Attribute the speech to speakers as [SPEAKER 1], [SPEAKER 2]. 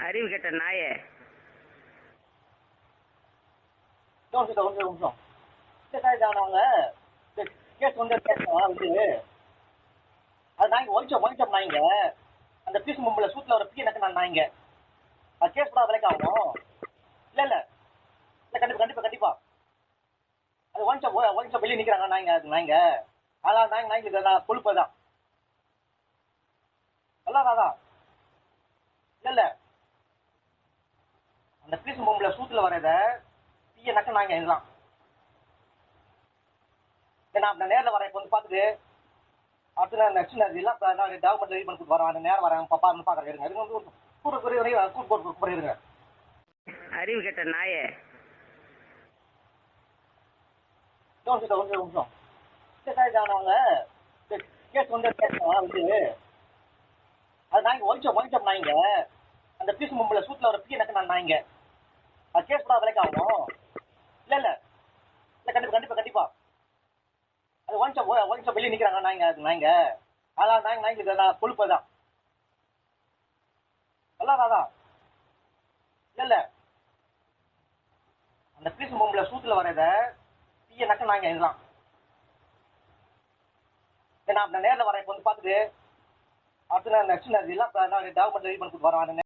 [SPEAKER 1] அறிவு கெட்ட நாயே.
[SPEAKER 2] ஒரு நிமிஷம் அவங்க கேஸ் வந்து அது நாய்ங்க ஒழிச்சோம் நாய்ங்க அந்த பீஸ் மும்பில் சூட்டில் ஒரு பீ எனக்கு நான் நாய்ங்க அது கேஸ் கூட விலைக்கு ஆகும். இல்லை கண்டிப்பா அது ஒழிச்சோம் வெளியே நிற்கிறாங்க நாய்ங்க அது நாய்ங்க அதான் நாய்ங்களுக்கு நான் கொழுப்பு தான் நல்லாதான் இல்லை அந்த பீஸ் மும்பில் சூட்டில் வரத பீய நக்க நாய்ங்க இதெல்லாம் நான் நேரில் வரேன் இப்போ வந்து பார்த்துட்டு அடுத்து நான் நெக்ஸ்ட் எல்லாம் டாக்குமெண்ட் ரெடி பண்ணி கொடுத்து வரேன் அந்த நேரம் வரேன் பாப்பா பார்க்குறேன் இருங்க கூட்டு இருங்க.
[SPEAKER 1] அறிவு கெட்ட நாயே.
[SPEAKER 2] ஒரு நிமிஷம் அவங்க கேஸ் வந்து அது நாய்ங்க ஒழிச்சோம் நாய்ங்க அந்த பீஸ் மும்பில் சூட்டில் ஒரு பீ எனக்கு நான் நாய்ங்க அது கேஸ் கூட விலைக்கு ஆகும். இல்லை கண்டிப்பா அது ஒழிச்சோம் வெளியே நிற்கிறாங்க நாய்ங்க அது நாய்ங்க அதான் நாய்ங்களுக்கு நான் கொழுப்பு தான் நல்லாதான் இல்லை அந்த பீஸ் மும்பில் சூட்டில் வரத பீய நக்க நாய்ங்க இதெல்லாம் நான் நேரில் வரேன் இப்போ வந்து பார்த்துட்டு அடுத்து நான் நெக்ஸ்ட் எல்லாம் டாக்குமெண்ட் ரெடி பண்ணி கொடுத்து வரேன்.